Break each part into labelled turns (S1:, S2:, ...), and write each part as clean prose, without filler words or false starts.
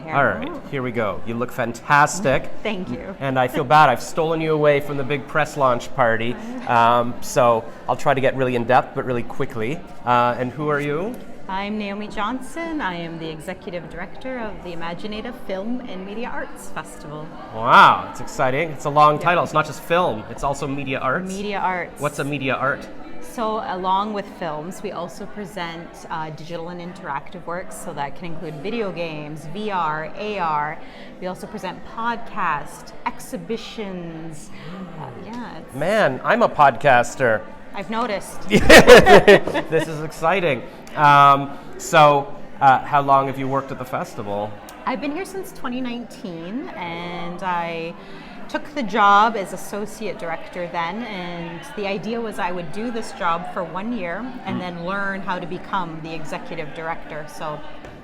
S1: here.
S2: All right, here we go. You look fantastic.
S1: Thank you.
S2: And I feel bad. I've stolen you away from the big press launch party. So I'll try to get really in-depth, but really quickly. And who are you?
S1: I'm Naomi Johnson. I am the Executive Director of the imagineNATIVE Film and Media Arts Festival.
S2: Wow, it's exciting. It's a long title. It's not just film, it's also media arts.
S1: Media arts.
S2: What's a media art?
S1: So along with films, we also present digital and interactive works, so that can include video games, VR, AR. We also present podcasts, exhibitions.
S2: Man, I'm a podcaster.
S1: I've noticed.
S2: This is exciting. So how long have you worked at the festival?
S1: I've been here since 2019, and I took the job as associate director then, and the idea was I would do this job for 1 year and then learn how to become the executive director. So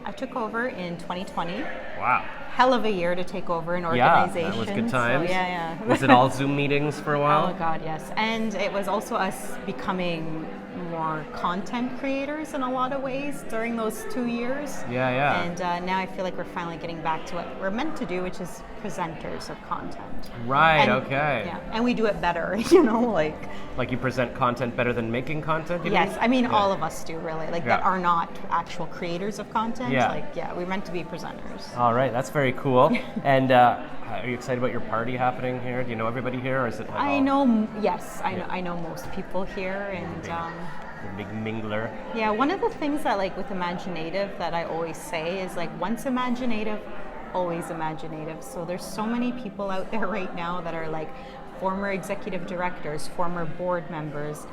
S1: I took over in 2020.
S2: Wow.
S1: Hell of a year to take over an organization.
S2: Yeah, that was good times.
S1: So, yeah.
S2: Was it all Zoom meetings for a while?
S1: Oh God, yes. And it was also us becoming more content creators in a lot of ways during those 2 years.
S2: Yeah.
S1: And now I feel like we're finally getting back to what we're meant to do, which is presenters of content.
S2: Right,
S1: And,
S2: okay.
S1: Yeah, and we do it better,
S2: Like you present content better than making content, you
S1: Yes,
S2: mean?
S1: I mean all of us do really, that are not actual creators of content.
S2: Yeah.
S1: We're meant to be presenters.
S2: All right, that's very cool. And are you excited about your party happening here? Do you know everybody here, or is it like
S1: I know most people here, and
S2: the big mingler?
S1: yeah, one of the things that with imagineNATIVE that I always say is once imagineNATIVE, always imagineNATIVE. So there's so many people out there right now that are former executive directors, former board members,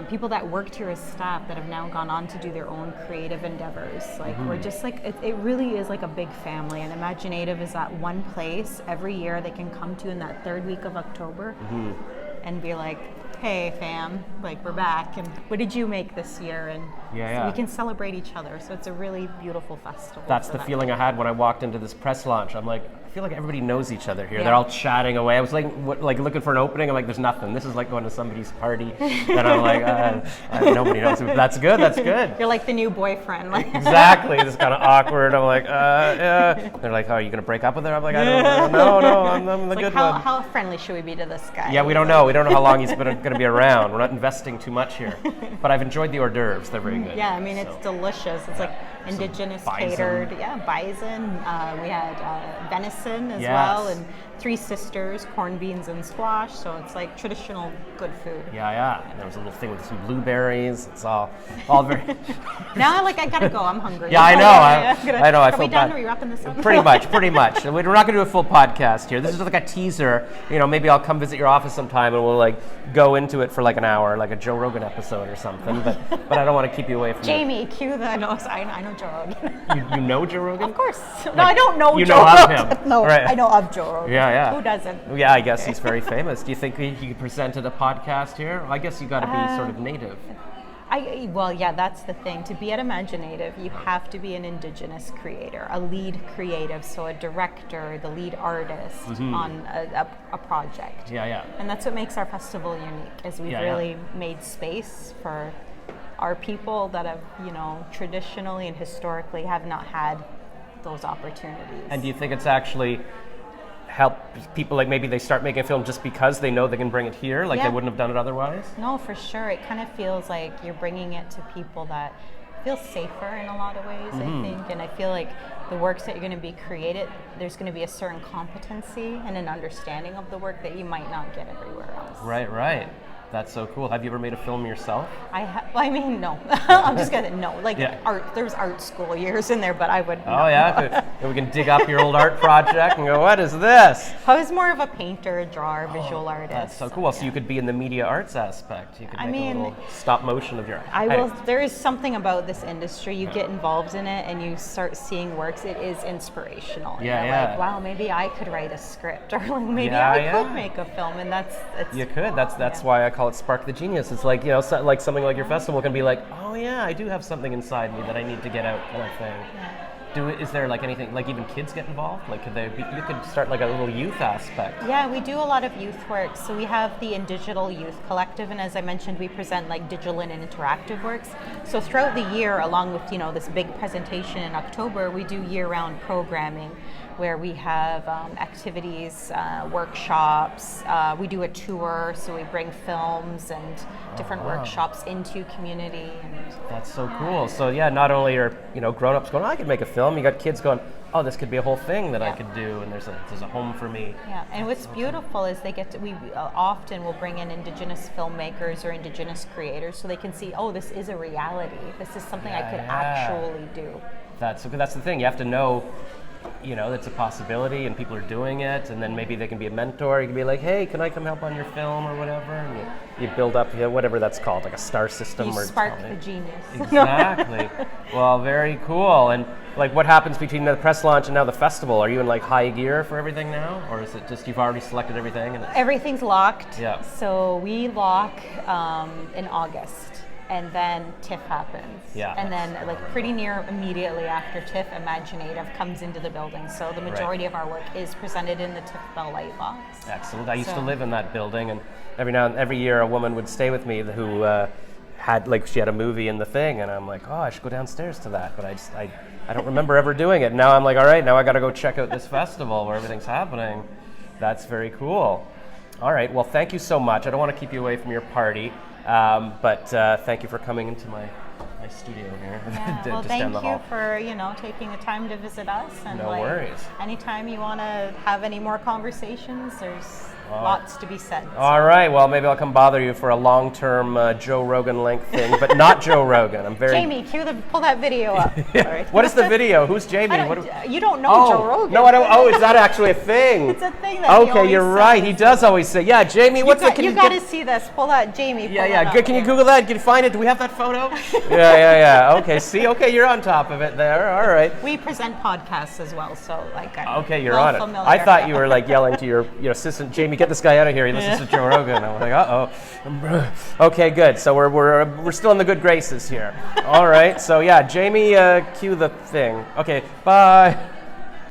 S1: people that worked here as staff that have now gone on to do their own creative endeavors. We're just it really is like a big family, and imagineNATIVE is that one place every year they can come to in that third week of October and be like, hey fam, we're back, and what did you make this year? And so we can celebrate each other. So it's a really beautiful festival.
S2: That's the feeling I had when I walked into this press launch. I'm like, I feel like everybody knows each other here.
S1: Yeah.
S2: They're all chatting away. I was looking for an opening. I'm like, there's nothing. This is like going to somebody's party. And I'm like, nobody knows. That's good. That's good.
S1: You're like the new boyfriend.
S2: Exactly. It's kind of awkward. I'm like, yeah. They're like, oh, are you going to break up with her? I'm like, I don't know. No, I'm the good one.
S1: How friendly should we be to this guy?
S2: Yeah, we don't know. We don't know how long he's going to be around. We're not investing too much here. But I've enjoyed the hors d'oeuvres. They're very good.
S1: Yeah, I mean, it's delicious. It's indigenous catered. Yeah, bison. We had venison as well, and three sisters, corned beans and squash. So it's traditional good food.
S2: Yeah. There was a little thing with some blueberries. It's all very.
S1: Now, I gotta go. I'm hungry.
S2: Yeah, I know. I know. I
S1: Are we
S2: feel
S1: done?
S2: bad.
S1: Are we wrapping this up?
S2: Pretty much. We're not going to do a full podcast here. This is just like a teaser. Maybe I'll come visit your office sometime and we'll go into it for an hour, like a Joe Rogan episode or something. But I don't want to keep you away from
S1: Jamie, cue the. No, I know Joe Rogan.
S2: You know Joe Rogan?
S1: Of course. No, I don't know.
S2: You
S1: Joe
S2: know of
S1: Rogan.
S2: him.
S1: No,
S2: right.
S1: I know of Joe Rogan.
S2: Yeah.
S1: Who doesn't?
S2: Yeah, I guess he's very famous. Do you think he presented a podcast here? I guess you got to be sort of native.
S1: That's the thing. To be at imagineNATIVE, you have to be an indigenous creator, a lead creative, so a director, the lead artist on a project.
S2: Yeah.
S1: And that's what makes our festival unique, is we've really made space for our people that have, traditionally and historically have not had those opportunities.
S2: And do you think it's actually help people, maybe they start making a film just because they know they can bring it here, they wouldn't have done it otherwise?
S1: No, for sure. It kind of feels like you're bringing it to people that feel safer in a lot of ways, I think. And I feel like the works that you're going to be created, there's going to be a certain competency and an understanding of the work that you might not get everywhere else.
S2: Right. That's so cool. Have you ever made a film yourself?
S1: No. I'm just gonna no. Art. There was art school years in there, but I would.
S2: Oh yeah, we can dig up your old art project and go, what is this?
S1: I was more of a painter, a drawer, visual artist.
S2: That's so cool. So you could be in the media arts aspect. You could make a little stop motion of your.
S1: There is something about this industry. You get involved in it and you start seeing works. It is inspirational.
S2: Yeah.
S1: Like, wow, maybe I could write a script, or maybe I could make a film, and
S2: you could. That's why I call it Spark the Genius. It's like, something like your festival can be like, oh yeah, I do have something inside me that I need to get out, kind of thing. Is there like anything, like even kids get involved? Like you could start like a little youth aspect.
S1: Yeah, we do a lot of youth work. So we have the Indigital Youth Collective, and as I mentioned, we present like digital and interactive works. So throughout the year, along with this big presentation in October, we do year-round programming where we have activities, workshops. We do a tour, so we bring films and different workshops into community. And
S2: that's so cool. So yeah, not only are grown-ups going, I could make a film. You got kids going, oh, this could be a whole thing that I could do, and there's a home for me.
S1: Yeah, and what's beautiful is we often will bring in Indigenous filmmakers or Indigenous creators so they can see, oh, this is a reality. This is something I could actually do.
S2: That's the thing. You have to know, it's a possibility and people are doing it, and then maybe they can be a mentor. You can be like, hey, can I come help on your film or whatever? And you build up whatever that's called, like a star system.
S1: You spark the genius.
S2: Exactly. Well, very cool. And like, what happens between the press launch and now the festival? Are you in like high gear for everything now? Or is it just you've already selected everything? And
S1: everything's locked.
S2: Yeah.
S1: So we lock in August. And then TIFF happens.
S2: Yeah.
S1: And then pretty near immediately after TIFF, imagineNATIVE comes into the building. So the majority of our work is presented in the TIFF Bell Light Box.
S2: Excellent. I used to live in that building, and every year a woman would stay with me who she had a movie in the thing, and I'm like, oh, I should go downstairs to that, but I don't remember ever doing it. Now I'm like, all right, now I got to go check out this festival where everything's happening. That's very cool. All right, well, thank you so much. I don't want to keep you away from your party. But thank you for coming into my studio here.
S1: Yeah, well, thank you for taking the time to visit us. And
S2: no worries.
S1: Anytime you want to have any more conversations, there's lots to be said.
S2: All right. Well, maybe I'll come bother you for a long-term Joe Rogan length thing, but not Joe Rogan. I'm very.
S1: Jamie, pull that video up. Sorry.
S2: What is the video? Who's Jamie?
S1: You don't know Joe Rogan.
S2: No, I don't. Oh, is that actually a thing?
S1: It's a thing that.
S2: Okay, you're right. He does always say, "Yeah, Jamie,
S1: you got to see this. Pull that, Jamie.
S2: Yeah. Good. Can you Google that? Can you find it? Do we have that photo? Yeah. Okay. See. Okay, you're on top of it there. All right.
S1: We present podcasts as well, so
S2: okay, you're on it. I thought you were yelling to your assistant, Jamie, get this guy out of here. He listens to Joe Rogan. I was like, uh-oh. Okay, good. So we're still in the good graces here. All right. So yeah, Jamie, cue the thing. Okay. Bye.